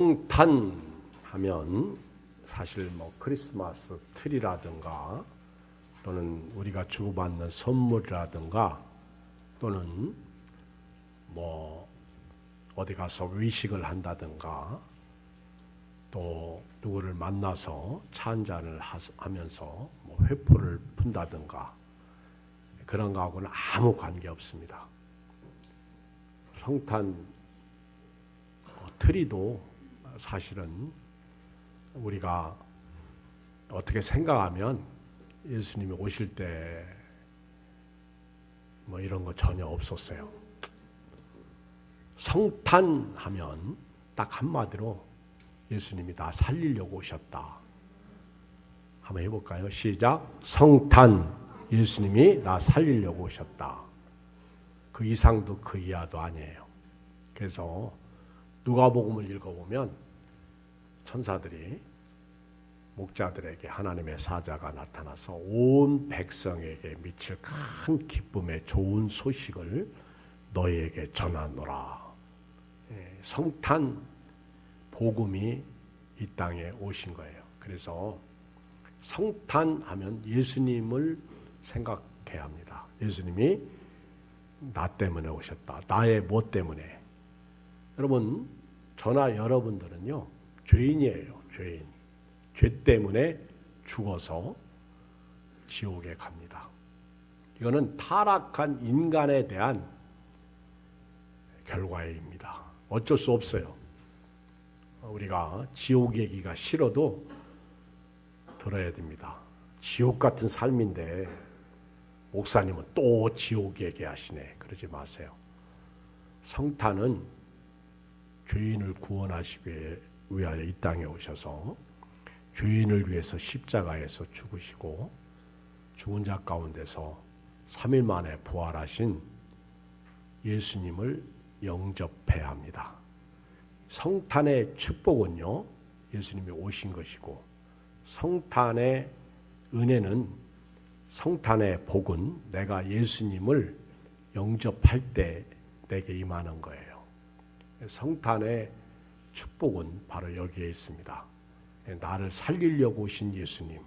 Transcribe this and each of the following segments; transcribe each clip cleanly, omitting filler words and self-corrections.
성탄하면 사실 뭐 크리스마스 트리라든가 또는 우리가 주고받는 선물이라든가 또는 뭐 어디 가서 외식을 한다든가 또 누구를 만나서 차 한잔을 하면서 뭐 회포를 푼다든가 그런 거하고는 아무 관계 없습니다. 성탄 트리도 사실은 우리가 어떻게 생각하면 예수님이 오실 때 뭐 이런 거 전혀 없었어요. 성탄하면 딱 한마디로 예수님이 나 살리려고 오셨다. 한번 해볼까요? 시작. 성탄, 예수님이 나 살리려고 오셨다. 그 이상도 그 이하도 아니에요. 그래서 누가복음을 읽어보면 천사들이 목자들에게 하나님의 사자가 나타나서 온 백성에게 미칠 큰 기쁨의 좋은 소식을 너희에게 전하노라. 성탄 복음이 이 땅에 오신 거예요. 그래서 성탄하면 예수님을 생각해야 합니다. 예수님이 나 때문에 오셨다. 나의 뭐 때문에. 여러분, 저나 여러분들은요, 죄인이에요. 죄인. 죄 때문에 죽어서 지옥에 갑니다. 이거는 타락한 인간에 대한 결과입니다. 어쩔 수 없어요. 우리가 지옥 얘기가 싫어도 들어야 됩니다. 지옥 같은 삶인데 목사님은 또 지옥 얘기하시네. 그러지 마세요. 성탄은 죄인을 구원하시기 위하여 이 땅에 오셔서 죄인을 위해서 십자가에서 죽으시고 죽은 자 가운데서 3일 만에 부활하신 예수님을 영접해야 합니다. 성탄의 축복은요, 예수님이 오신 것이고 성탄의 은혜는, 성탄의 복은 내가 예수님을 영접할 때 내게 임하는 거예요. 성탄의 축복은 바로 여기에 있습니다. 나를 살리려고 오신 예수님,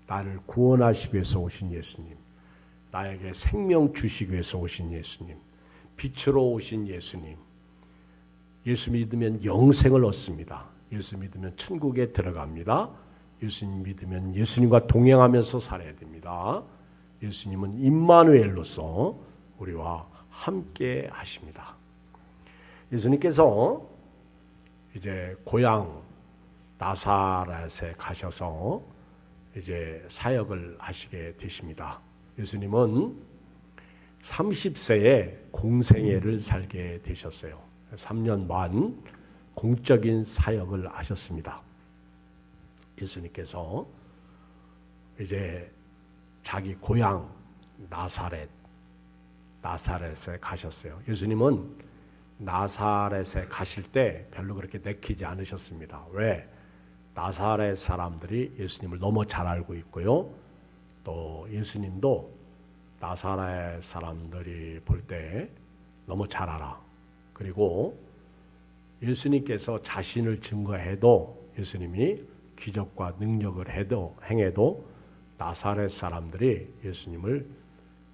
나를 구원하시기 위해서 오신 예수님, 나에게 생명 주시기 위해서 오신 예수님, 빛으로 오신 예수님. 예수 믿으면 영생을 얻습니다. 예수 믿으면 천국에 들어갑니다. 예수님 믿으면 예수님과 동행하면서 살아야 됩니다. 예수님은 임마누엘로서 우리와 함께 하십니다. 예수님께서 이제 고향 나사렛에 가셔서 이제 사역을 하시게 되십니다. 예수님은 30세에 공생애를 살게 되셨어요. 3년 반 공적인 사역을 하셨습니다. 예수님께서 이제 자기 고향 나사렛에 가셨어요. 예수님은 나사렛에 가실 때 별로 그렇게 내키지 않으셨습니다. 왜? 나사렛 사람들이 예수님을 너무 잘 알고 있고요. 또 예수님도 나사렛 사람들이 볼 때 너무 잘 알아. 그리고 예수님께서 자신을 증거해도, 예수님이 기적과 능력을 행해도 나사렛 사람들이 예수님을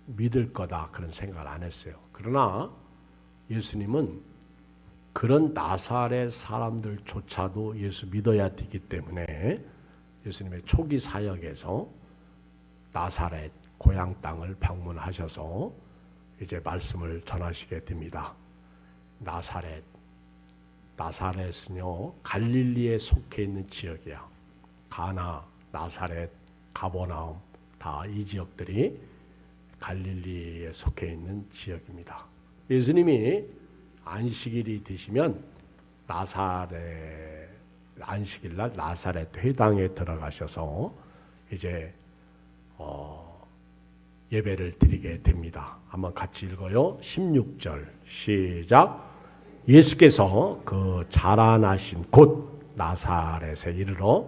믿을 거다 그런 생각을 안 했어요. 그러나 예수님은 그런 나사렛 사람들조차도 예수 믿어야 되기 때문에 예수님의 초기 사역에서 나사렛 고향 땅을 방문하셔서 이제 말씀을 전하시게 됩니다. 나사렛은요, 갈릴리에 속해 있는 지역이야. 가나, 나사렛, 가버나움, 다 이 지역들이 갈릴리에 속해 있는 지역입니다. 예수님이 안식일이 되시면 안식일날 나사렛 회당에 들어가셔서 이제 예배를 드리게 됩니다. 한번 같이 읽어요. 16절 시작. 예수께서 그 자라나신 곳 나사렛에 이르러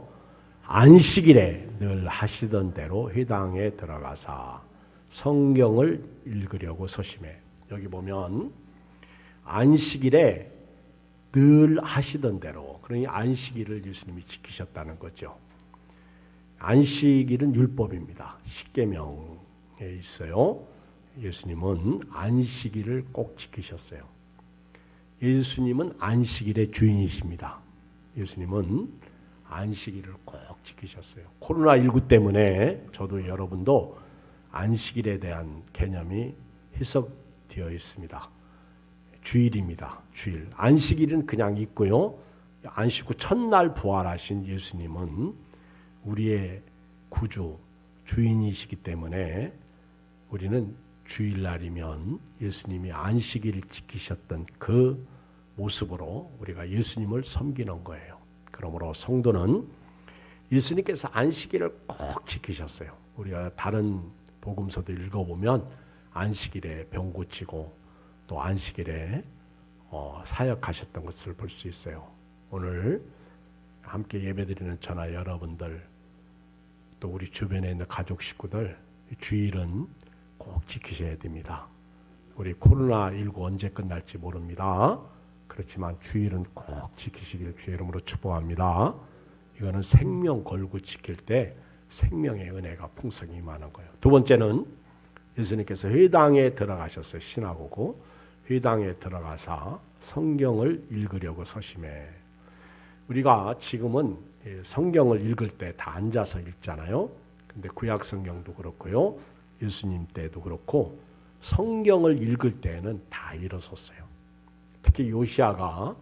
안식일에 늘 하시던 대로 회당에 들어가사 성경을 읽으려고 서심해. 여기 보면 안식일에 늘 하시던 대로, 그러니 안식일을 예수님이 지키셨다는 거죠. 안식일은 율법입니다. 십계명에 있어요. 예수님은 안식일을 꼭 지키셨어요. 예수님은 안식일의 주인이십니다. 예수님은 안식일을 꼭 지키셨어요. 코로나19 때문에 저도 여러분도 안식일에 대한 개념이 해석되어 있습니다. 주일입니다. 주일. 안식일은 그냥 있고요. 안식 후 첫날 부활하신 예수님은 우리의 구주, 주인이시기 때문에 우리는 주일날이면 예수님이 안식일을 지키셨던 그 모습으로 우리가 예수님을 섬기는 거예요. 그러므로 성도는 예수님께서 안식일을 꼭 지키셨어요. 우리가 다른 복음서도 읽어보면 안식일에 병 고치고 또 안식일에 사역하셨던 것을 볼 수 있어요. 오늘 함께 예배드리는 저나 여러분들 또 우리 주변에 있는 가족 식구들 주일은 꼭 지키셔야 됩니다. 우리 코로나19 언제 끝날지 모릅니다. 그렇지만 주일은 꼭 지키시길 주의 이름으로 축복합니다. 이거는 생명 걸고 지킬 때 생명의 은혜가 풍성히 임하는 거예요. 두 번째는 예수님께서 회당에 들어가셨어요. 시나고그 회당에 들어가서 성경을 읽으려고 서심해. 우리가 지금은 성경을 읽을 때 다 앉아서 읽잖아요. 근데 구약 성경도 그렇고요. 예수님 때도 그렇고 성경을 읽을 때는 다 일어섰어요. 특히 요시야가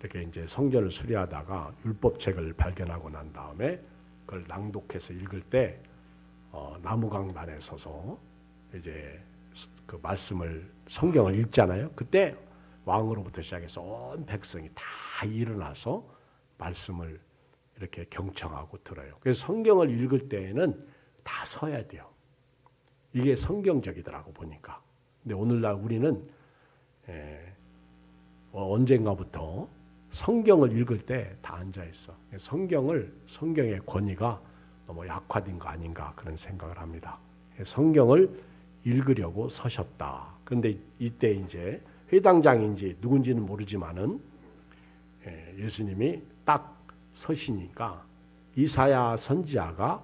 이렇게 이제 성전을 수리하다가 율법책을 발견하고 난 다음에 그걸 낭독해서 읽을 때 나무 강단에 서서 이제 그 말씀을 성경을 읽잖아요. 그때 왕으로부터 시작해서 온 백성이 다 일어나서 말씀을 이렇게 경청하고 들어요. 그래서 성경을 읽을 때에는 다 서야 돼요. 이게 성경적이더라고 보니까. 근데 오늘날 우리는 언젠가부터 성경을 읽을 때 다 앉아 있어. 성경의 권위가 너무 약화된 거 아닌가 그런 생각을 합니다. 성경을 읽으려고 서셨다. 그런데 이때 이제 회당장인지 누군지는 모르지만은 예수님이 딱 서시니까 이사야 선지자가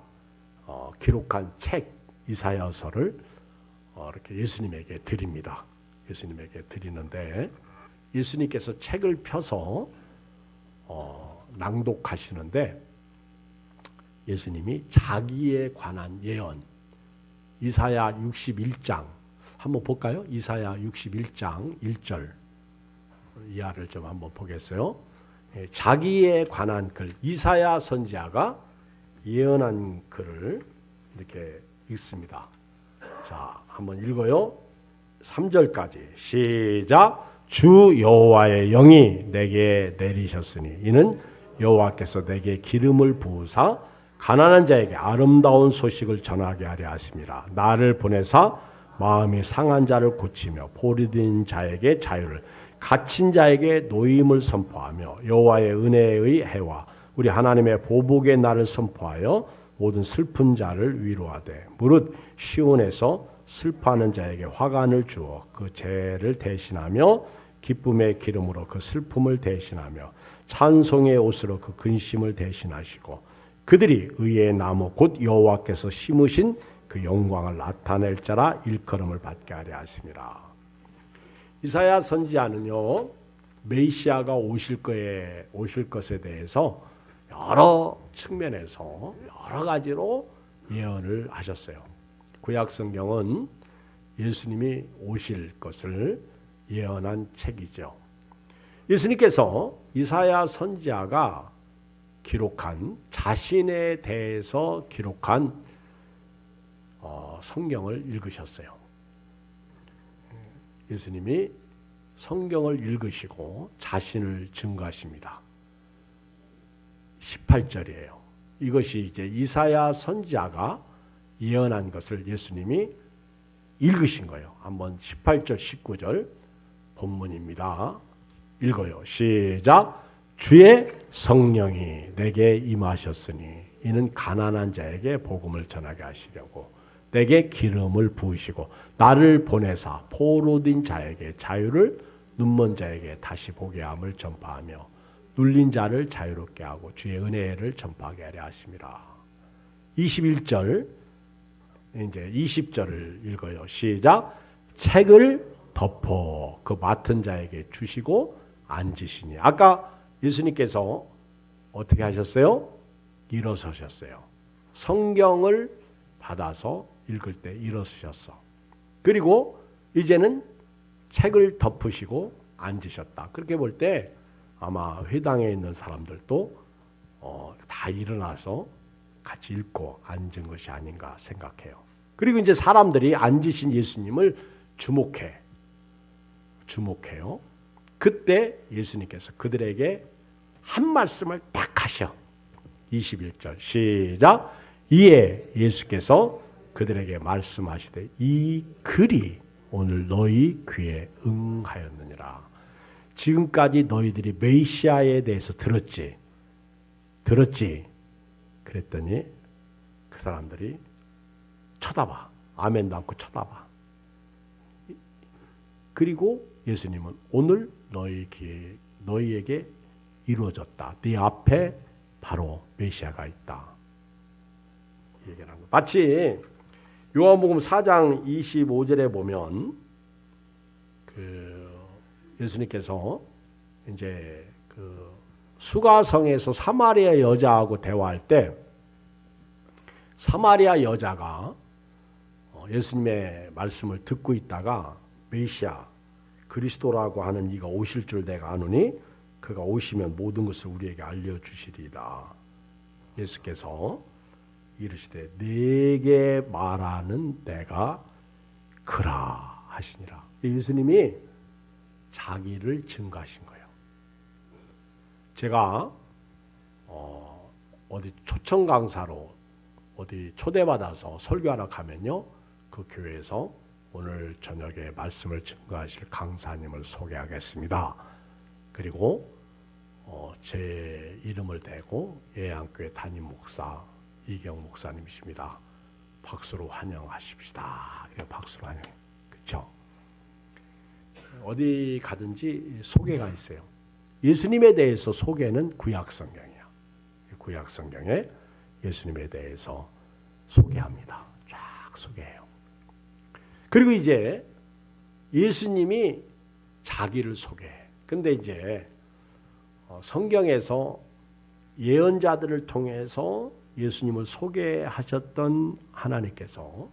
기록한 책 이사야서를 이렇게 예수님에게 드립니다. 예수님에게 드리는데 예수님께서 책을 펴서 낭독하시는데 예수님이 자기에 관한 예언 이사야 61장 한번 볼까요? 이사야 61장 1절 이하를 좀 한번 보겠어요. 자기에 관한 글 이사야 선지자가 예언한 글을 이렇게 읽습니다. 자, 한번 읽어요. 3절까지 시작. 주 여호와의 영이 내게 내리셨으니 이는 여호와께서 내게 기름을 부으사 가난한 자에게 아름다운 소식을 전하게 하려 하심이라. 나를 보내사 마음이 상한 자를 고치며 포로된 자에게 자유를 갇힌 자에게 노임을 선포하며 여호와의 은혜의 해와 우리 하나님의 보복의 날을 선포하여 모든 슬픈 자를 위로하되 무릇 시온에서 슬퍼하는 자에게 화관을 주어 그 죄를 대신하며 기쁨의 기름으로 그 슬픔을 대신하며 찬송의 옷으로 그 근심을 대신하시고 그들이 의의 나무 곧 여호와께서 심으신 그 영광을 나타낼 자라 일컬음을 받게 하려 하심이라. 이사야 선지자는요 메시아가 오실 것에 대해서 여러 측면에서 여러 가지로 예언을 하셨어요. 구약 성경은 예수님이 오실 것을 예언한 책이죠. 예수님께서 이사야 선지자가 기록한 자신에 대해서 기록한 성경을 읽으셨어요. 예수님이 성경을 읽으시고 자신을 증거하십니다. 18절이에요. 이것이 이제 이사야 선지자가 예언한 것을 예수님이 읽으신 거예요. 한번 18절 19절 본문입니다. 읽어요. 시작. 주의 성령이 내게 임하셨으니 이는 가난한 자에게 복음을 전하게 하시려고 내게 기름을 부으시고 나를 보내사 포로된 자에게 자유를 눈먼 자에게 다시 보게 함을 전파하며 눌린 자를 자유롭게 하고 주의 은혜를 전파하게 하려 하심이라. 21절 이제 20절을 읽어요. 시작. 책을 덮어 그 맡은 자에게 주시고 앉으시니. 아까 예수님께서 어떻게 하셨어요? 일어서셨어요. 성경을 받아서 읽을 때 일어서셨어. 그리고 이제는 책을 덮으시고 앉으셨다. 그렇게 볼 때 아마 회당에 있는 사람들도 다 일어나서 같이 읽고 앉은 것이 아닌가 생각해요. 그리고 이제 사람들이 앉으신 예수님을 주목해요. 그때 예수님께서 그들에게 한 말씀을 딱 하셔. 21절 시작. 이에 예수께서 그들에게 말씀하시되 이 글이 오늘 너희 귀에 응하였느니라. 지금까지 너희들이 메시아에 대해서 들었지. 그랬더니 그 사람들이 쳐다봐. 아멘도 않고 쳐다봐. 그리고 예수님은 오늘 너희에게 이루어졌다. 네 앞에 바로 메시아가 있다. 얘기를 한 거. 마치 요한복음 4장 25절에 보면 예수님께서 이제 수가성에서 사마리아 여자하고 대화할 때 사마리아 여자가 예수님의 말씀을 듣고 있다가 메시아 그리스도라고 하는 이가 오실 줄 내가 아노니 그가 오시면 모든 것을 우리에게 알려주시리라. 예수께서 이르시되 내게 말하는 내가 그라 하시니라. 예수님이 자기를 증거하신 거예요. 제가 어디 초청 강사로 어디 초대받아서 설교하러 가면요, 그 교회에서 오늘 저녁에 말씀을 증거하실 강사님을 소개하겠습니다. 그리고 제 이름을 대고 예양교회 담임 목사 이경 목사님이십니다. 박수로 환영하십시다. 그냥 박수로 환영. 그렇죠? 어디 가든지 소개가 있어요. 예수님에 대해서 소개는 구약 성경이야. 구약 성경에 예수님에 대해서 소개합니다. 쫙 소개해요. 그리고 이제 예수님이 자기를 소개해. 근데 이제 성경에서 예언자들을 통해서 예수님을 소개하셨던 하나님께서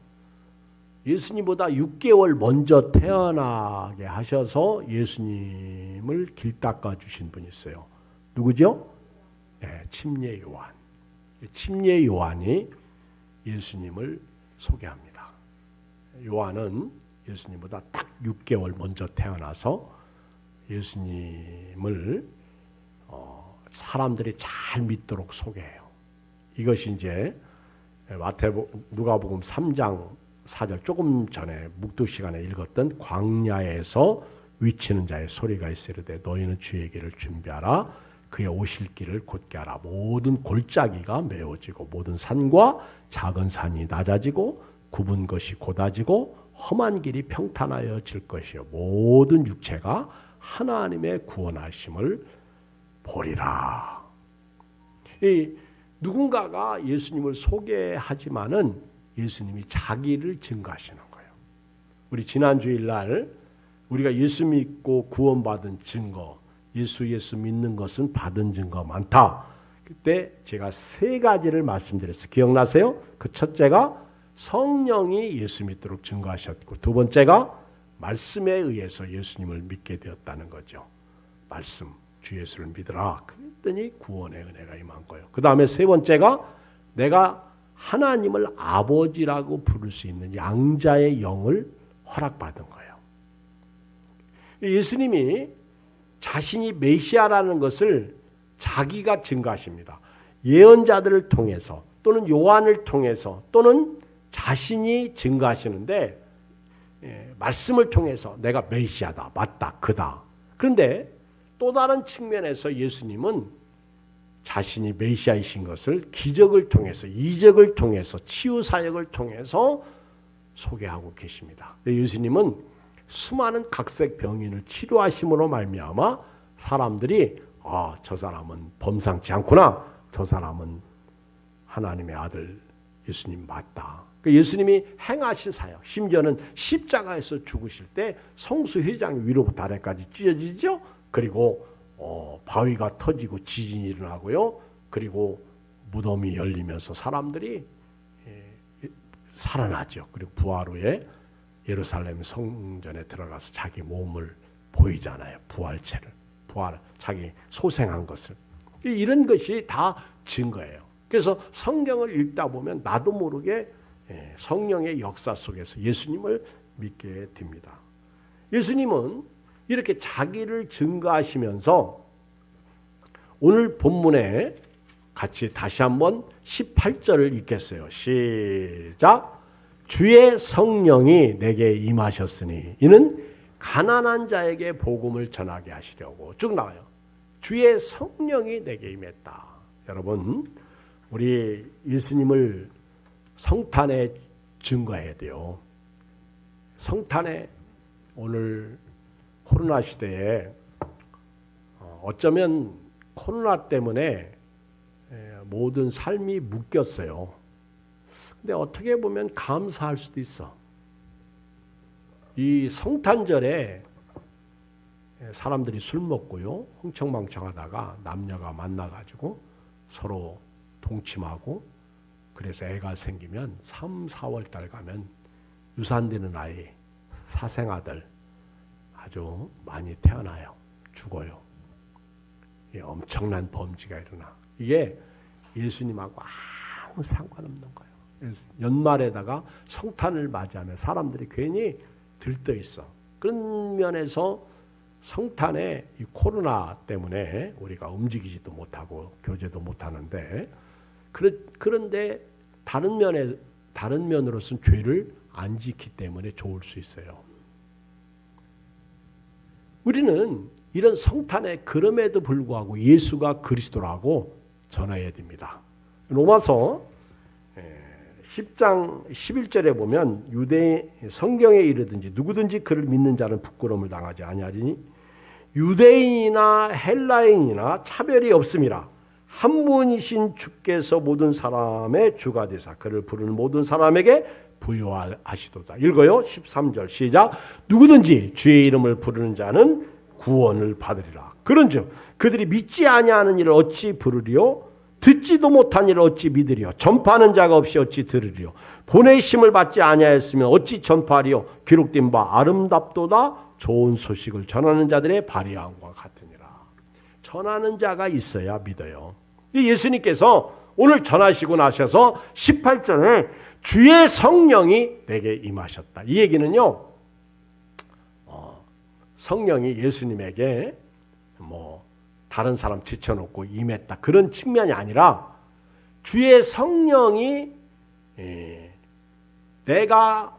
예수님보다 6개월 먼저 태어나게 하셔서 예수님을 길 닦아 주신 분이 있어요. 누구죠? 네, 침례 요한. 침례 요한이 예수님을 소개합니다. 요한은 예수님보다 딱 6개월 먼저 태어나서 예수님을 사람들이 잘 믿도록 소개해요. 이것이 이제 누가복음 3장 4절 조금 전에 묵도 시간에 읽었던 광야에서 위치는 자의 소리가 있으리되 너희는 주의 길을 준비하라. 그의 오실 길을 곧게 하라. 모든 골짜기가 메워지고 모든 산과 작은 산이 낮아지고 굽은 것이 곧아지고 험한 길이 평탄하여질 것이요 모든 육체가 하나님의 구원하심을 보리라. 누군가가 예수님을 소개하지만은 예수님이 자기를 증거하시는 거예요. 우리 지난 주일날 우리가 예수 믿고 구원받은 증거, 예수 믿는 것은 받은 증거 많다. 그때 제가 3가지를 말씀드렸어요. 기억나세요? 그 첫째가 성령이 예수 믿도록 증거하셨고, 두 번째가 말씀에 의해서 예수님을 믿게 되었다는 거죠. 말씀, 주 예수를 믿으라. 그랬더니 구원의 은혜가 임한 거예요. 그 다음에 세 번째가 내가 하나님을 아버지라고 부를 수 있는 양자의 영을 허락받은 거예요. 예수님이 자신이 메시아라는 것을 자기가 증거하십니다. 예언자들을 통해서 또는 요한을 통해서 또는 자신이 증거하시는데 말씀을 통해서 내가 메시아다, 맞다, 그다. 그런데 또 다른 측면에서 예수님은 자신이 메시아이신 것을 기적을 통해서, 이적을 통해서, 치유 사역을 통해서 소개하고 계십니다. 예수님은 수많은 각색 병인을 치료하심으로 말미암아 사람들이 저 사람은 범상치 않구나. 저 사람은 하나님의 아들 예수님 맞다. 예수님이 행하신 사역, 심지어는 십자가에서 죽으실 때 성수회장이 위로부터 아래까지 찢어지죠. 그리고 바위가 터지고 지진이 일어나고요. 그리고 무덤이 열리면서 사람들이 살아나죠. 그리고 부활 후에 예루살렘 성전에 들어가서 자기 몸을 보이잖아요. 부활체를. 자기 소생한 것을. 이런 것이 다 증거예요. 그래서 성경을 읽다 보면 나도 모르게 성령의 역사 속에서 예수님을 믿게 됩니다. 예수님은 이렇게 자기를 증거하시면서 오늘 본문에 같이 다시 한번 18절을 읽겠어요. 시작. 주의 성령이 내게 임하셨으니 이는 가난한 자에게 복음을 전하게 하시려고. 쭉 나와요. 주의 성령이 내게 임했다. 여러분, 우리 예수님을 성탄에 증거해야 돼요. 성탄에 오늘 코로나 시대에 어쩌면 코로나 때문에 모든 삶이 묶였어요. 근데 어떻게 보면 감사할 수도 있어. 이 성탄절에 사람들이 술 먹고요, 흥청망청하다가 남녀가 만나가지고 서로 동침하고, 그래서 애가 생기면 3, 4월 달 가면 유산되는 아이, 사생아들 아주 많이 태어나요. 죽어요. 엄청난 범죄가 일어나. 이게 예수님하고 아무 상관없는 거예요. 연말에다가 성탄을 맞이하면 사람들이 괜히 들떠 있어. 그런 면에서 성탄에 이 코로나 때문에 우리가 움직이지도 못하고 교제도 못하는데, 그런데 다른 면으로서는 죄를 안 지키 때문에 좋을 수 있어요. 우리는 이런 성탄에 그럼에도 불구하고 예수가 그리스도라고 전해야 됩니다. 로마서 10장 11절에 보면 성경에 이르든지 누구든지 그를 믿는 자는 부끄러움을 당하지 아니하리니 유대인이나 헬라인이나 차별이 없음이라. 한 분이신 주께서 모든 사람의 주가 되사 그를 부르는 모든 사람에게 부요하시도다. 읽어요. 13절 시작. 누구든지 주의 이름을 부르는 자는 구원을 받으리라. 그런즉 그들이 믿지 아니하는 일을 어찌 부르리요? 듣지도 못한 일을 어찌 믿으리요? 전파하는 자가 없이 어찌 들으리요? 보내심을 받지 아니하였으면 어찌 전파하리요? 기록된 바 아름답도다 좋은 소식을 전하는 자들의 발의함과 같으니라. 전하는 자가 있어야 믿어요. 예수님께서 오늘 전하시고 나셔서 18절에 주의 성령이 내게 임하셨다. 이 얘기는요, 성령이 예수님에게 다른 사람 제쳐놓고 임했다, 그런 측면이 아니라 주의 성령이 내가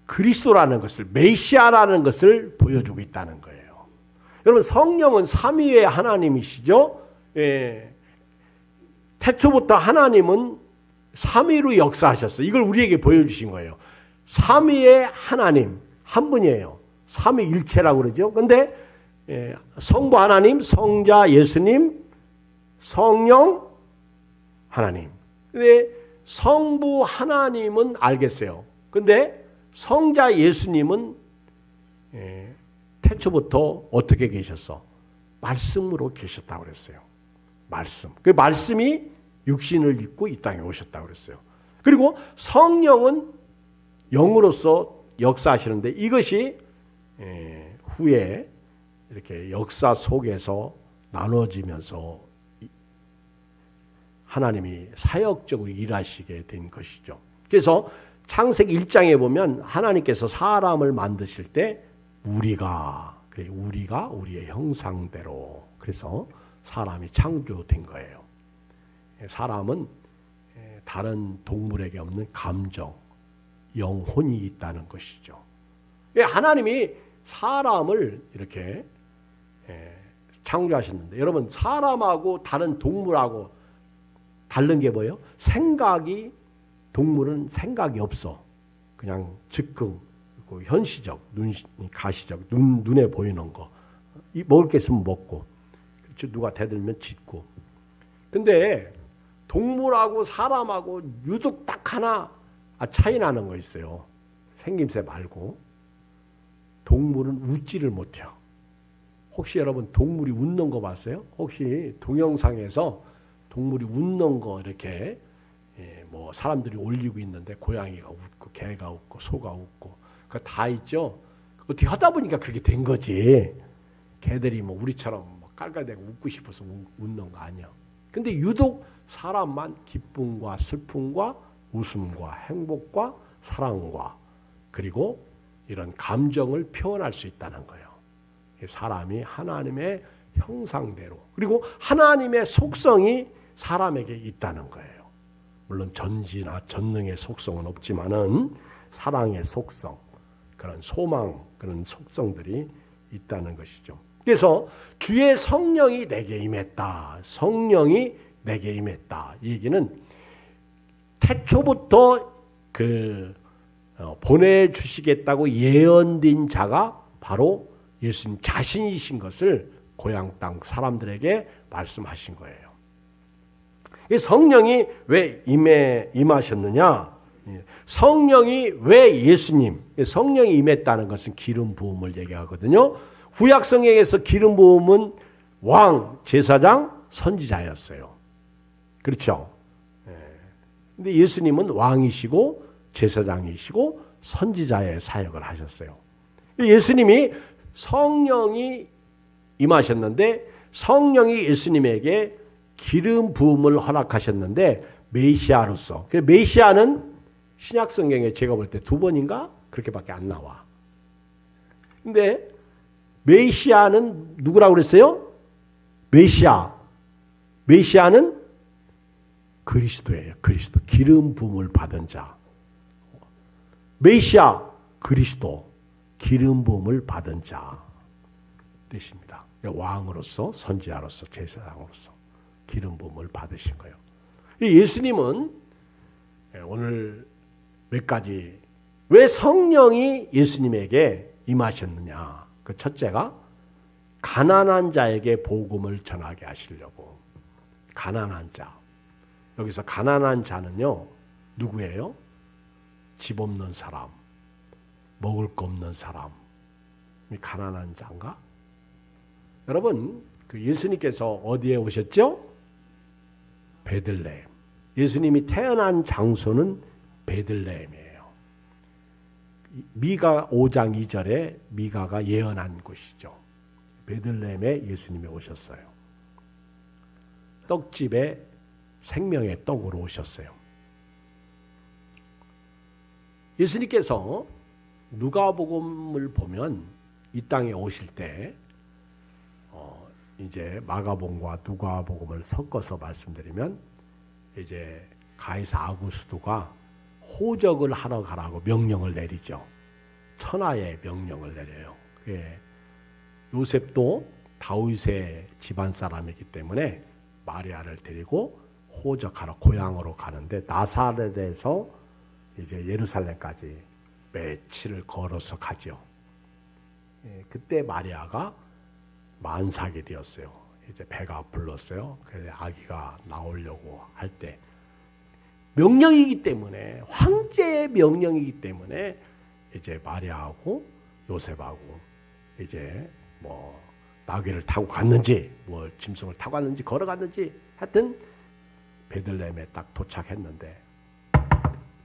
그리스도라는 것을, 메시아라는 것을 보여주고 있다는 거예요. 여러분, 성령은 삼위의 하나님이시죠. 태초부터 하나님은 삼위로 역사하셨어요. 이걸 우리에게 보여주신 거예요. 삼위의 하나님 한 분이에요. 삼위일체라고 그러죠. 그런데 성부 하나님, 성자 예수님, 성령 하나님. 근데 성부 하나님은 알겠어요. 근데 성자 예수님은 태초부터 어떻게 계셨어? 말씀으로 계셨다고 그랬어요. 말씀. 그 말씀이 육신을 입고 이 땅에 오셨다고 그랬어요. 그리고 성령은 영으로서 역사하시는데 이것이 후에 이렇게 역사 속에서 나눠지면서 하나님이 사역적으로 일하시게 된 것이죠. 그래서 창세기 1장에 보면 하나님께서 사람을 만드실 때 우리가 우리의 형상대로, 그래서 사람이 창조된 거예요. 사람은 다른 동물에게 없는 감정, 영혼이 있다는 것이죠. 하나님이 사람을 이렇게 창조하셨는데, 여러분, 사람하고 다른 동물하고 다른 게 뭐예요? 생각이, 동물은 생각이 없어. 그냥 즉흥, 그 현시적, 가시적, 눈에 보이는 거. 먹을 게 있으면 먹고, 그렇죠? 누가 대들면 짖고. 근데 동물하고 사람하고 유독 딱 하나 차이 나는 거 있어요. 생김새 말고. 동물은 웃지를 못해요. 혹시 여러분 동물이 웃는 거 봤어요? 혹시 동영상에서 동물이 웃는 거 이렇게 뭐 사람들이 올리고 있는데 고양이가 웃고 개가 웃고 소가 웃고 그거 다 있죠. 어떻게 하다 보니까 그렇게 된 거지. 개들이 뭐 우리처럼 뭐 깔깔대고 웃고 싶어서 웃는 거 아니야. 근데 유독 사람만 기쁨과 슬픔과 웃음과 행복과 사랑과 그리고 이런 감정을 표현할 수 있다는 거예요. 사람이 하나님의 형상대로 그리고 하나님의 속성이 사람에게 있다는 거예요. 물론 전지나 전능의 속성은 없지만은 사랑의 속성, 그런 소망, 그런 속성들이 있다는 것이죠. 그래서 주의 성령이 내게 임했다. 성령이 내게 임했다. 이 얘기는 태초부터 보내주시겠다고 예언된 자가 바로 예수님 자신이신 것을 고향 땅 사람들에게 말씀하신 거예요. 이 성령이 왜 임하셨느냐? 성령이 왜 예수님, 성령이 임했다는 것은 기름 부음을 얘기하거든요. 구약 성경에서 기름 부음은 왕, 제사장, 선지자였어요. 그렇죠? 근데 예수님은 왕이시고 제사장이시고 선지자의 사역을 하셨어요. 예수님이 성령이 임하셨는데 성령이 예수님에게 기름 부음을 허락하셨는데 메시아로서. 메시아는 신약 성경에 제가 볼 때 2번인가 그렇게밖에 안 나와. 근데 메시아는 누구라고 그랬어요? 메시아는 그리스도예요. 그리스도. 기름 부음을 받은 자. 메시아 그리스도. 기름 부음을 받은 자 뜻입니다. 왕으로서 선지자로서 제사장으로서 기름 부음을 받으신 거예요. 예수님은 오늘 몇 가지 왜 성령이 예수님에게 임하셨느냐. 그 첫째가 가난한 자에게 복음을 전하게 하시려고. 가난한 자. 여기서 가난한 자는요. 누구예요? 집 없는 사람. 먹을 거 없는 사람이 가난한 자인가? 여러분, 그 예수님께서 어디에 오셨죠? 베들레헴. 예수님이 태어난 장소는 베들레헴이에요. 미가 5장 2절에 미가가 예언한 곳이죠. 베들레헴에 예수님이 오셨어요. 떡집에 생명의 떡으로 오셨어요. 예수님께서 누가복음을 보면 이 땅에 오실 때 이제 마가복음과 누가복음을 섞어서 말씀드리면 이제 가이사 아구스도가 호적을 하러 가라고 명령을 내리죠. 천하의 명령을 내려요. 요셉도 다윗의 집안 사람이기 때문에 마리아를 데리고 호적하러 고향으로 가는데 나사렛에서 이제 예루살렘까지 며칠을 걸어서 가죠. 그때 마리아가 만삭이 되었어요. 이제 배가 불렀어요. 그래서 아기가 나오려고 할 때 명령이기 때문에 황제의 명령이기 때문에 이제 마리아하고 요셉하고 이제 뭐 나귀를 타고 갔는지 뭐 짐승을 타고 갔는지 걸어갔는지 하여튼 베들레헴에 딱 도착했는데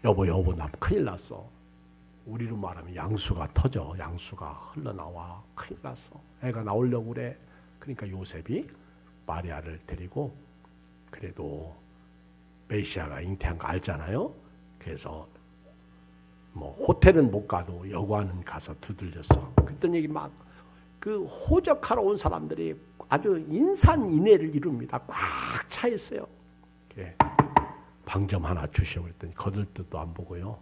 여보 나 큰일 났어. 우리로 말하면 양수가 터져. 양수가 흘러나와. 큰일 났어. 애가 나오려고 그래. 그러니까 요셉이 마리아를 데리고 그래도 메시아가 잉태한 거 알잖아요. 그래서 뭐 호텔은 못 가도 여관은 가서 두들렸어. 그랬더니 막 그 호적하러 온 사람들이 아주 인산인해를 이룹니다. 꽉 차 있어요. 방 좀 하나 주시오 그랬더니 거들떠도 안 보고요.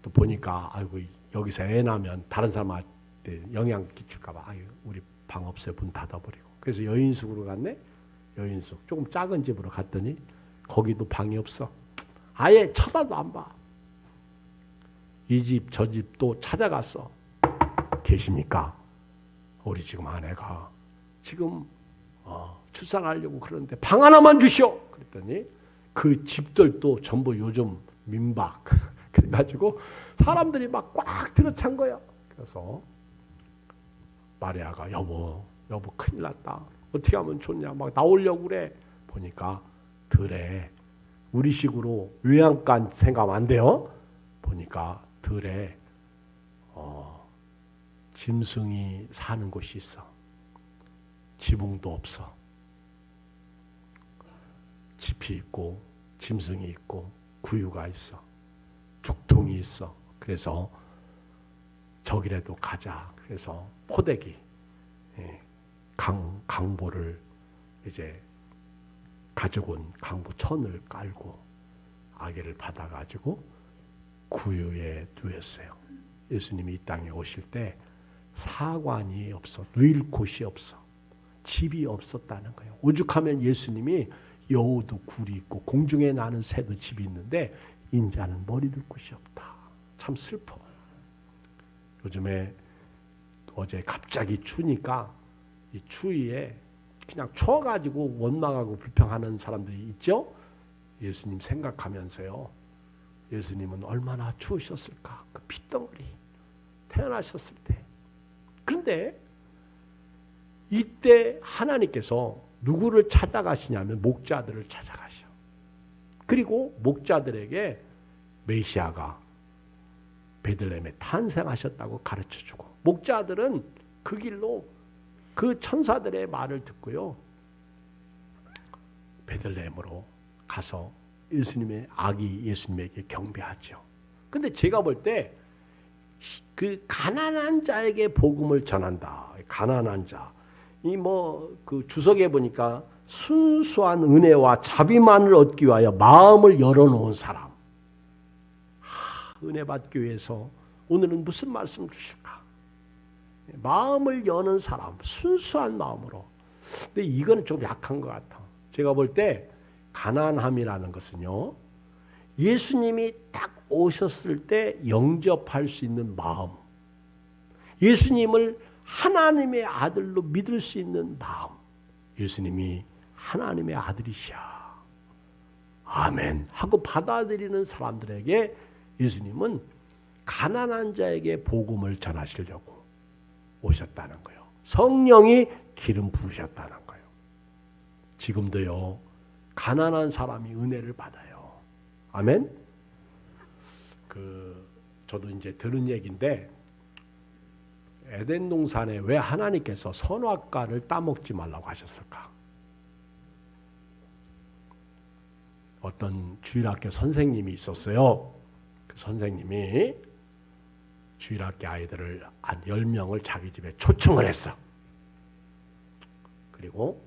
또 보니까 아이고 여기서 애 나면 다른 사람한테 영향 끼칠까 봐 아유 우리 방 없어요. 문 닫아버리고. 그래서 여인숙으로 갔네. 여인숙 조금 작은 집으로 갔더니 거기도 방이 없어. 아예 쳐다도 안 봐. 이 집 저 집 또 찾아갔어. 계십니까? 우리 지금 아내가 지금 출산하려고 그러는데 방 하나만 주시오. 그랬더니 그 집들도 전부 요즘 민박. 그래가지고 사람들이 막 꽉 들어찬 거야. 그래서 마리아가 여보 큰일 났다. 어떻게 하면 좋냐. 막 나오려고 그래. 보니까 들에 우리식으로 외양간 생각하면 안 돼요. 보니까 들에 짐승이 사는 곳이 있어. 지붕도 없어. 짚이 있고 짐승이 있고 구유가 있어. 죽통이 있어. 그래서 저기라도 가자. 그래서 포대기 강보를 이제 가지고 온 강보천을 깔고 아기를 받아가지고 구유에 누웠어요. 예수님이 이 땅에 오실 때 사관이 없어. 누일 곳이 없어. 집이 없었다는 거예요. 오죽하면 예수님이 여우도 굴이 있고 공중에 나는 새도 집이 있는데 인자는 머리 둘 곳이 없다. 참 슬퍼. 요즘에 어제 갑자기 추니까 이 추위에 그냥 추워가지고 원망하고 불평하는 사람들이 있죠. 예수님 생각하면서요. 예수님은 얼마나 추우셨을까. 그 핏덩어리 태어나셨을 때. 그런데 이때 하나님께서 누구를 찾아가시냐면 목자들을 찾아가셔. 그리고 목자들에게 메시아가 베들레헴에 탄생하셨다고 가르쳐주고 목자들은 그 길로 그 천사들의 말을 듣고요. 베들레헴으로 가서 예수님의 아기 예수님에게 경배하죠. 근데 제가 볼 때 그 가난한 자에게 복음을 전한다. 가난한 자. 이 그 주석에 보니까 순수한 은혜와 자비만을 얻기 위하여 마음을 열어놓은 사람. 은혜 받기 위해서 오늘은 무슨 말씀 주실까? 마음을 여는 사람, 순수한 마음으로. 근데 이거는 좀 약한 것 같아. 제가 볼 때 가난함이라는 것은요, 예수님이 딱 오셨을 때 영접할 수 있는 마음, 예수님을 하나님의 아들로 믿을 수 있는 마음, 예수님이 하나님의 아들이시야. 아멘 하고 받아들이는 사람들에게 예수님은 가난한 자에게 복음을 전하시려고 오셨다는 거예요. 성령이 기름 부으셨다는 거예요. 지금도요, 가난한 사람이 은혜를 받아요. 아멘? 저도 이제 들은 얘기인데, 에덴 동산에 왜 하나님께서 선악과를 따먹지 말라고 하셨을까? 어떤 주일학교 선생님이 있었어요. 그 선생님이 주일학교 아이들을 한 10명을 자기 집에 초청을 했어. 그리고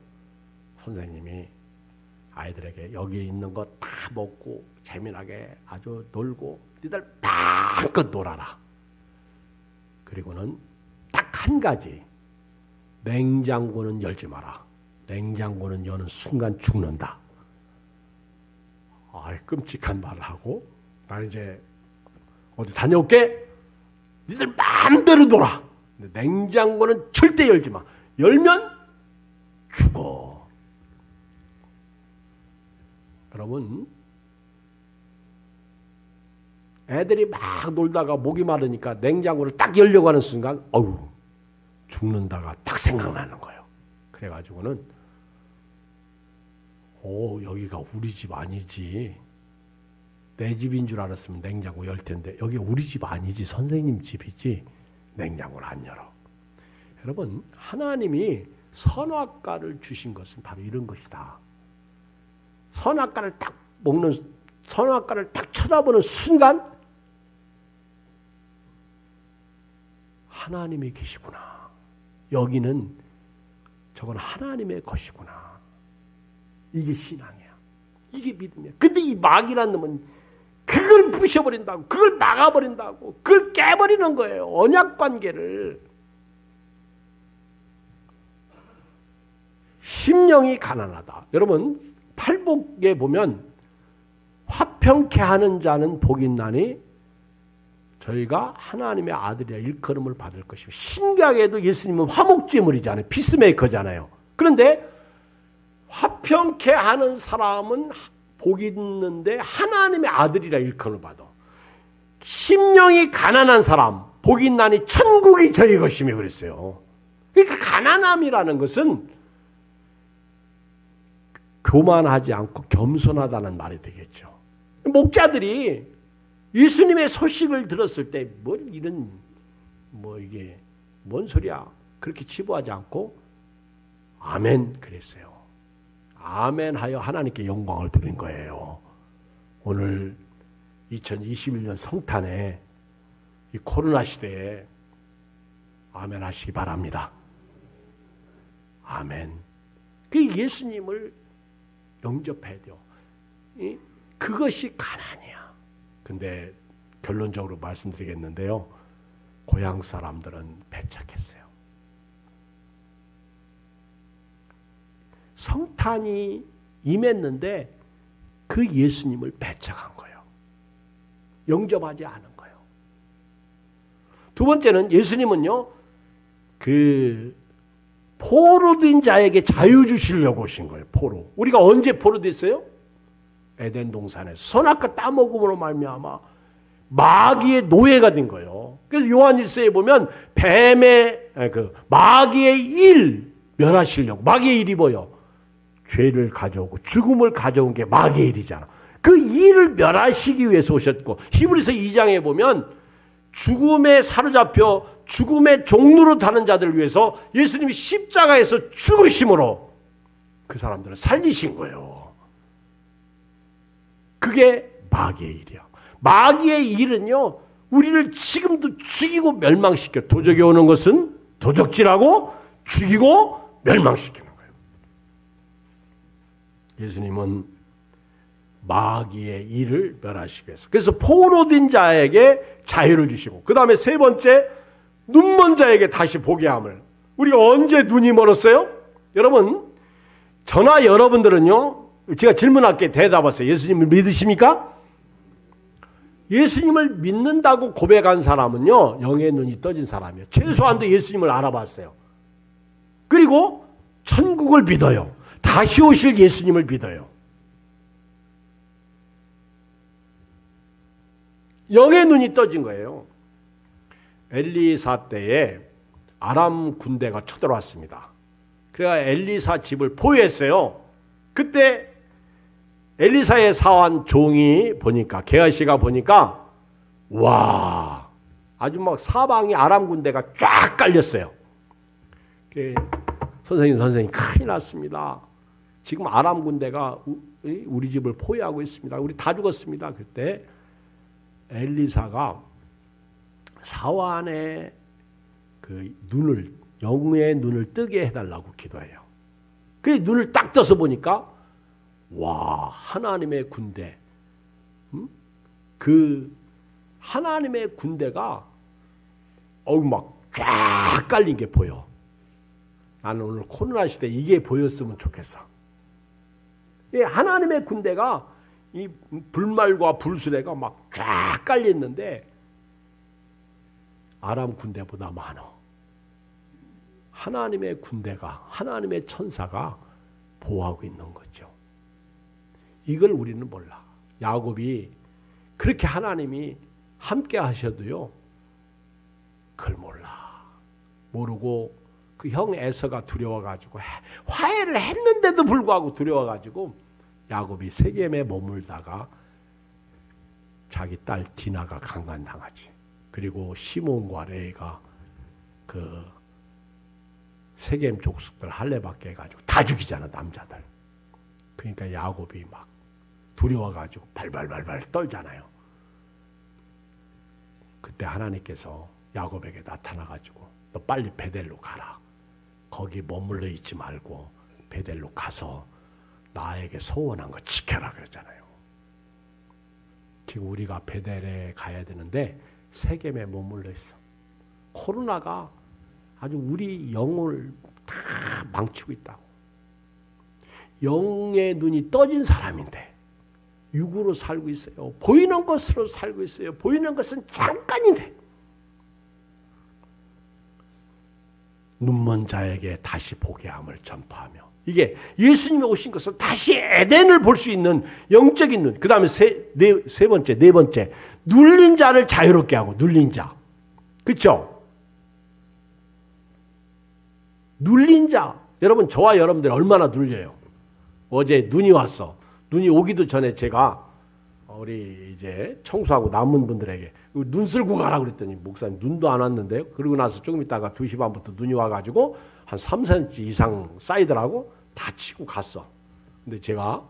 선생님이 아이들에게 여기 있는 거 다 먹고 재미나게 아주 놀고 니들 마음껏 놀아라. 그리고는 딱 한 가지, 냉장고는 열지 마라. 냉장고는 여는 순간 죽는다. 끔찍한 말을 하고 나는 이제 어디 다녀올게. 니들 마음대로 놀아. 근데 냉장고는 절대 열지 마. 열면 죽어. 여러분, 애들이 막 놀다가 목이 마르니까 냉장고를 딱 열려고 하는 순간 죽는다가 딱 생각나는 거예요. 그래가지고는 여기가 우리 집 아니지. 내 집인 줄 알았으면 냉장고 열 텐데 여기 우리 집 아니지. 선생님 집이지. 냉장고를 안 열어. 여러분, 하나님이 선악과를 주신 것은 바로 이런 것이다. 선악과를 딱 먹는, 선악과를 딱 쳐다보는 순간 하나님이 계시구나. 여기는 저건 하나님의 것이구나. 이게 신앙이야. 이게 믿음이야. 근데 이 마귀라는 놈은 그걸 부셔버린다고, 그걸 막아버린다고, 그걸 깨버리는 거예요. 언약 관계를. 심령이 가난하다. 여러분, 팔복에 보면 화평케 하는 자는 복이 있나니 저희가 하나님의 아들이라 일컬음을 받을 것이고, 신기하게도 예수님은 화목제물이잖아요. 피스메이커잖아요. 그런데 화평케 하는 사람은 복이 있는데 하나님의 아들이라 일컬음을 받아. 심령이 가난한 사람 복이 있나니 천국이 저희 것이며 그랬어요. 그러니까 가난함이라는 것은 교만하지 않고 겸손하다는 말이 되겠죠. 목자들이 예수님의 소식을 들었을 때 이게 뭔 소리야 그렇게 치부하지 않고 아멘 그랬어요. 아멘 하여 하나님께 영광을 드린 거예요. 오늘 2021년 성탄에 이 코로나 시대에 아멘 하시기 바랍니다. 아멘. 그 예수님을 영접해야 돼요. 그것이 가난이야. 근데 결론적으로 말씀드리겠는데요. 고향 사람들은 배척했어요. 성탄이 임했는데 그 예수님을 배척한 거예요. 영접하지 않은 거예요. 두 번째는 예수님은요, 그 포로된 자에게 자유 주시려고 오신 거예요. 포로. 우리가 언제 포로됐어요? 에덴 동산에서 선악과 따먹음으로 말미암아 마귀의 노예가 된 거예요. 그래서 요한일서에 보면 마귀의 일 멸하시려고. 마귀의 일이 뭐예요? 죄를 가져오고 죽음을 가져온 게 마귀의 일이잖아. 그 일을 멸하시기 위해서 오셨고, 히브리서 2장에 보면 죽음에 사로잡혀 죽음의 종로로 타는 자들을 위해서 예수님이 십자가에서 죽으심으로 그 사람들을 살리신 거예요. 그게 마귀의 일이야. 마귀의 일은요, 우리를 지금도 죽이고 멸망시켜. 도적이 오는 것은 도적질하고 죽이고 멸망시키는 거예요. 예수님은 마귀의 일을 멸하시기 위해서. 그래서 포로된 자에게 자유를 주시고, 그 다음에 세 번째, 눈먼 자에게 다시 보게 함을. 우리가 언제 눈이 멀었어요? 여러분, 저나 여러분들은요, 제가 질문할게 대답하세요. 예수님을 믿으십니까? 예수님을 믿는다고 고백한 사람은요, 영의 눈이 떠진 사람이에요. 최소한도 예수님을 알아봤어요. 그리고 천국을 믿어요. 다시 오실 예수님을 믿어요. 영의 눈이 떠진 거예요. 엘리사 때에 아람 군대가 쳐들어왔습니다. 그래서 엘리사 집을 포위했어요. 그때 엘리사의 사환 종이 보니까, 게하시가 보니까, 와, 아주 막 사방이 아람 군대가 쫙 깔렸어요. 선생님 큰일 났습니다. 지금 아람 군대가 우리 집을 포위하고 있습니다. 우리 다 죽었습니다. 그때 엘리사가 사환의 그 눈을, 영의 눈을 뜨게 해달라고 기도해요. 그 눈을 딱 떠서 보니까, 와, 하나님의 군대, 그 하나님의 군대가 막 쫙 깔린 게 보여. 나는 오늘 코로나 시대 이게 보였으면 좋겠어. 하나님의 군대가 이 불말과 불수레가 막 쫙 깔렸는데 아람 군대보다 많아. 하나님의 군대가, 하나님의 천사가 보호하고 있는 거죠. 이걸 우리는 몰라. 야곱이 그렇게 하나님이 함께 하셔도요, 그걸 몰라. 모르고 그 형 에서가 두려워가지고, 화해를 했는데도 불구하고 두려워가지고 야곱이 세겜에 머물다가 자기 딸 디나가 강간당하지. 그리고 시몬과 레이가 그 세겜 족속들 할례받게 해가지고 다 죽이잖아, 남자들. 그러니까 야곱이 막 두려워가지고 발발발발 떨잖아요. 그때 하나님께서 야곱에게 나타나가지고, 너 빨리 베델로 가라. 거기 머물러 있지 말고 베델로 가서 나에게 소원한 거 지켜라 그랬잖아요. 지금 우리가 베델에 가야 되는데 세겜에 머물러 있어. 코로나가 아주 우리 영을 다 망치고 있다고. 영의 눈이 떠진 사람인데 육으로 살고 있어요. 보이는 것으로 살고 있어요. 보이는 것은 잠깐인데 눈먼 자에게 다시 보게 함을 전파하며, 이게 예수님이 오신 것은 다시 에덴을 볼 수 있는 영적인 눈. 그 다음에 네 번째 눌린 자를 자유롭게 하고. 눌린 자, 그렇죠? 눌린 자, 여러분 저와 여러분들 얼마나 눌려요. 어제 눈이 왔어. 눈이 오기도 전에 제가 우리 이제 청소하고 남은 분들에게 눈 쓸고 가라 그랬더니 목사님 눈도 안 왔는데요. 그러고 나서 조금 있다가 2시 반부터 눈이 와가지고 한 3cm 이상 쌓이더라고. 다 치고 갔어. 근데 제가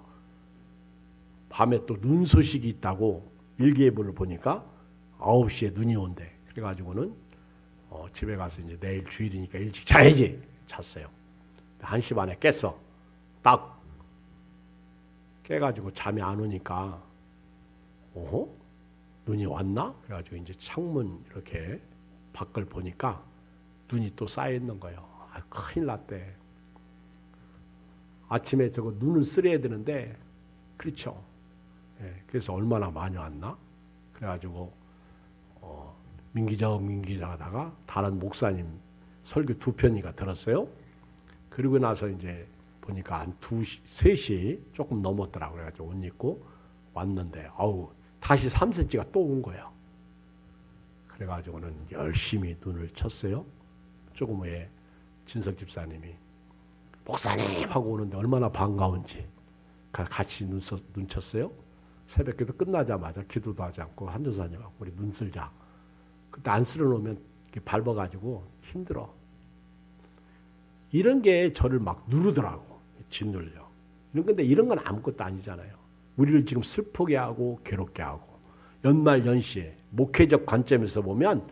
밤에 또 눈 소식이 있다고 일기예보를 보니까 9시에 눈이 온대. 그래가지고는 집에 가서 이제 내일 주일이니까 일찍 자야지. 잤어요. 1시 반에 깼어. 딱 깨가지고 잠이 안 오니까 눈이 왔나? 그래가지고 이제 창문 이렇게 밖을 보니까 눈이 또 쌓여 있는 거예요. 큰일 났대. 아침에 저거 눈을 쓸어야 되는데, 그렇죠. 예, 그래서 얼마나 많이 왔나? 그래가지고 민기적 하다가 다른 목사님 설교 2편이가 들었어요. 그리고 나서 이제 보니까 한 2시, 3시 조금 넘었더라고요. 그래가지고 옷 입고 왔는데 다시 3cm가 또 온 거예요. 그래가지고는 열심히 눈을 쳤어요. 조금 후에 진석 집사님이 목사님 하고 오는데 얼마나 반가운지 같이 눈 쳤어요. 새벽기도 끝나자마자 기도도 하지 않고 한조사님 하고 우리 눈 쓸자. 그때 안 쓸어 놓으면 밟아가지고 힘들어. 이런 게 저를 막 누르더라고. 짓눌려. 근데 이런 건 아무것도 아니잖아요. 우리를 지금 슬프게 하고 괴롭게 하고, 연말 연시에 목회적 관점에서 보면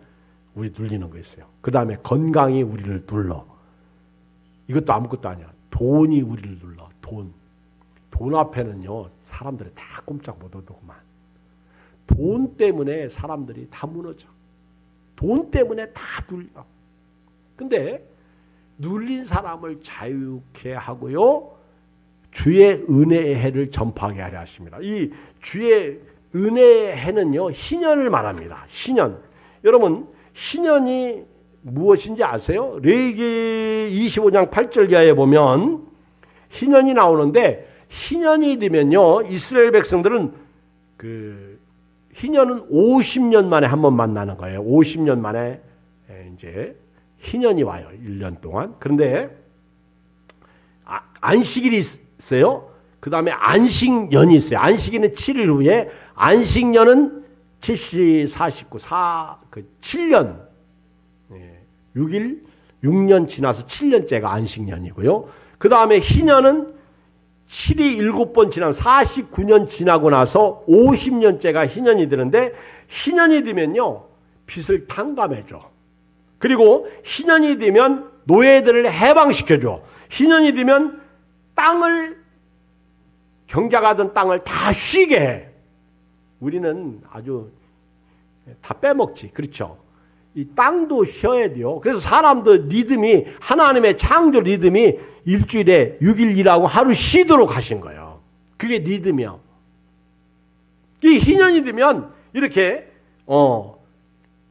우리 눌리는 거 있어요. 그 다음에 건강이 우리를 눌러. 이것도 아무것도 아니야. 돈이 우리를 눌러. 돈 앞에는요 사람들이 다 꼼짝 못 하더구만. 돈 때문에 사람들이 다 무너져. 돈 때문에 다 눌려. 근데 눌린 사람을 자유케 하고요, 주의 은혜의 해를 전파하게 하려 하십니다. 이 주의 은혜의 해는요 희년을 말합니다. 희년. 여러분 희년이 무엇인지 아세요? 레위기 25장 8절 이하에 보면 희년이 나오는데, 희년이 되면요 이스라엘 백성들은 희년은 50년 만에 한 번 만나는 거예요. 50년 만에 이제 희년이 와요. 1년 동안. 그런데 안식일이 있어요. 그 다음에 안식년이 있어요. 안식일은 7일 후에, 안식년은 7시 49, 7년, 6년 지나서 7년째가 안식년이고요. 그 다음에 희년은 7이 7번 지나면 49년 지나고 나서 50년째가 희년이 되는데, 희년이 되면요 빚을 탕감해줘. 그리고 희년이 되면 노예들을 해방시켜줘. 희년이 되면 땅을, 경작하던 땅을 다 쉬게 해. 우리는 아주 다 빼먹지. 그렇죠? 이 땅도 쉬어야 돼요. 그래서 사람들 리듬이, 하나님의 창조 리듬이 일주일에 6일 일하고 하루 쉬도록 하신 거예요. 그게 리듬이야. 이 희년이 되면 이렇게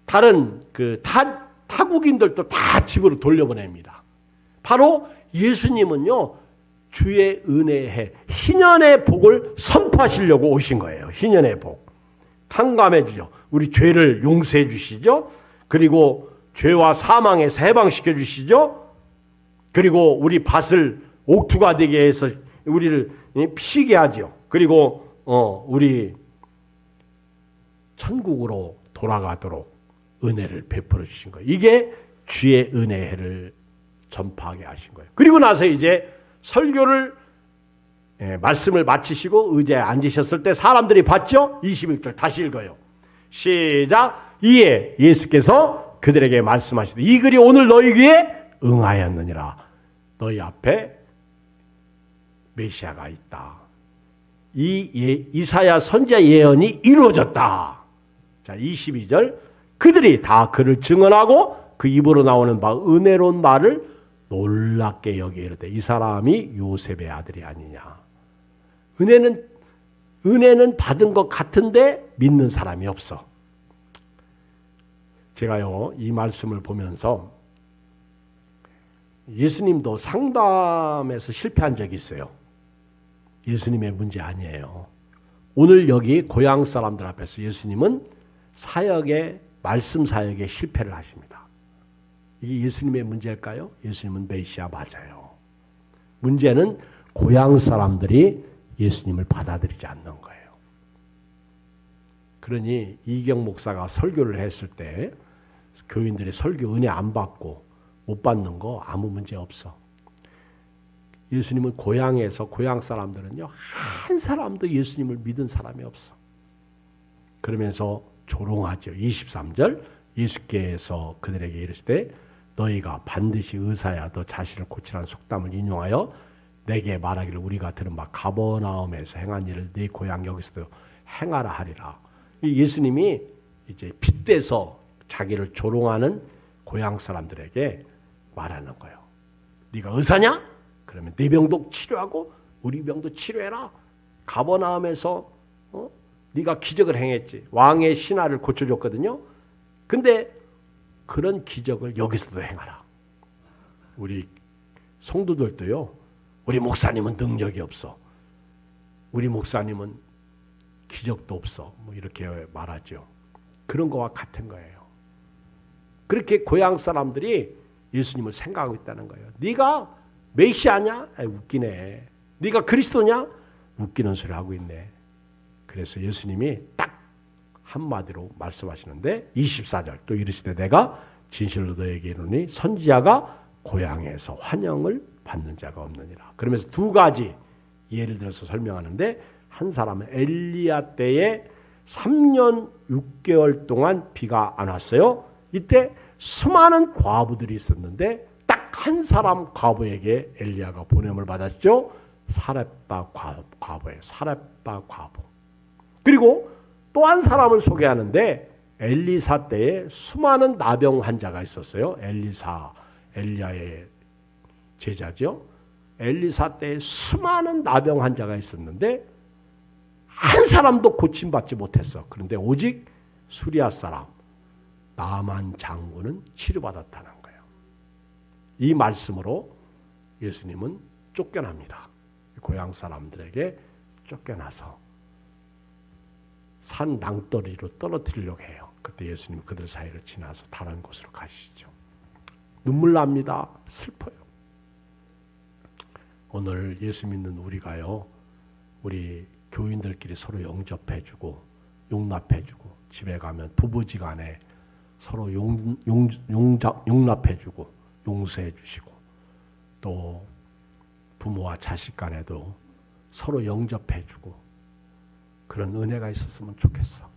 다른 타국인들도 다 집으로 돌려보냅니다. 바로 예수님은요 주의 은혜의 해, 희년의 복을 선포하시려고 오신 거예요. 희년의 복. 탕감해 주죠. 우리 죄를 용서해 주시죠. 그리고 죄와 사망에서 해방시켜 주시죠. 그리고 우리 밭을 옥투가 되게 해서 우리를 피게 하죠. 그리고 우리 천국으로 돌아가도록 은혜를 베풀어 주신 거예요. 이게 주의 은혜의 해를 전파하게 하신 거예요. 그리고 나서 이제 설교를 말씀을 마치시고 의자에 앉으셨을 때 사람들이 봤죠? 21절 다시 읽어요. 시작. 이에 예수께서 그들에게 말씀하시되 이 글이 오늘 너희 귀에 응하였느니라. 너희 앞에 메시아가 있다. 이사야 선지자 예언이 이루어졌다. 자, 22절. 그들이 다 그를 증언하고 그 입으로 나오는 바 은혜로운 말을 놀랍게 여기게 이르되 이 사람이 요셉의 아들이 아니냐. 은혜는 받은 것 같은데 믿는 사람이 없어. 제가요, 이 말씀을 보면서 예수님도 상담에서 실패한 적이 있어요. 예수님의 문제 아니에요. 오늘 여기 고향 사람들 앞에서 예수님은 사역에, 말씀 사역에 실패를 하십니다. 이게 예수님의 문제일까요? 예수님은 메시아 맞아요. 문제는 고향 사람들이 예수님을 받아들이지 않는 거예요. 그러니 이경 목사가 설교를 했을 때 교인들이 설교 은혜 안 받고 못 받는 거 아무 문제 없어. 예수님은 고향에서, 고향 사람들은요, 한 사람도 예수님을 믿은 사람이 없어. 그러면서 조롱하죠. 23절, 예수께서 그들에게 이르실 때 너희가 반드시 의사야 너 자신을 고치라는 속담을 인용하여 내게 말하기를 우리가 들은 바 가버나움에서 행한 일을 네 고향 여기서도 행하라 하리라. 예수님이 이제 빗대서 자기를 조롱하는 고향 사람들에게 말하는 거예요. 네가 의사냐? 그러면 네 병도 치료하고 우리 병도 치료해라. 가버나움에서 네가 기적을 행했지. 왕의 신하를 고쳐줬거든요. 근데 그런 기적을 여기서도 행하라. 우리 성도들도요. 우리 목사님은 능력이 없어. 우리 목사님은 기적도 없어. 뭐 이렇게 말하죠. 그런 거와 같은 거예요. 그렇게 고향 사람들이 예수님을 생각하고 있다는 거예요. 네가 메시아냐? 웃기네. 네가 그리스도냐? 웃기는 소리 하고 있네. 그래서 예수님이 딱 한마디로 말씀하시는데 24절 또 이르시되 내가 진실로 너에게 이르노니 선지자가 고향에서 환영을 받는 자가 없느니라. 그러면서 두 가지 예를 들어서 설명하는데 한 사람은 엘리야 때에 3년 6개월 동안 비가 안 왔어요. 이때 수많은 과부들이 있었는데 딱 한 사람 과부에게 엘리야가 보냄을 받았죠. 사렙다 과부예요. 사렙다 과부. 그리고 또 한 사람을 소개하는데 엘리사 때에 수많은 나병 환자가 있었어요. 엘리야의 제자죠. 엘리사 때에 수많은 나병 환자가 있었는데 한 사람도 고침받지 못했어. 그런데 오직 수리아 사람 나만 장군은 치료받았다는 거예요. 이 말씀으로 예수님은 쫓겨납니다. 고향 사람들에게 쫓겨나서 산 낭떠러리로 떨어뜨리려고 해요. 그때 예수님 그들 사이를 지나서 다른 곳으로 가시죠. 눈물 납니다. 슬퍼요. 오늘 예수 믿는 우리가요. 우리 교인들끼리 서로 영접해주고 용납해주고 집에 가면 부부지간에 서로 용납해주고 용서해주시고 또 부모와 자식 간에도 서로 영접해주고 그런 은혜가 있었으면 좋겠어.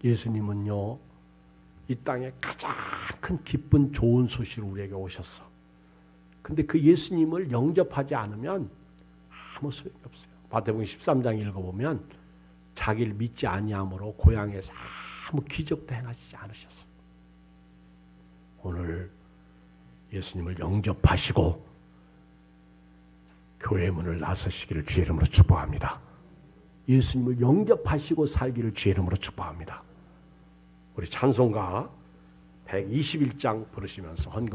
예수님은요, 이 땅에 가장 큰 기쁜 좋은 소식으로 우리에게 오셨어. 근데 그 예수님을 영접하지 않으면 아무 소용이 없어요. 마태복음 13장 읽어보면 자기를 믿지 아니함으로 고향에서 아무 기적도 행하시지 않으셨어. 오늘 예수님을 영접하시고 교회 문을 나서시기를 주의 이름으로 축복합니다. 예수님을 영접하시고 살기를 주의 이름으로 축복합니다. 우리 찬송가 121장 부르시면서 헌금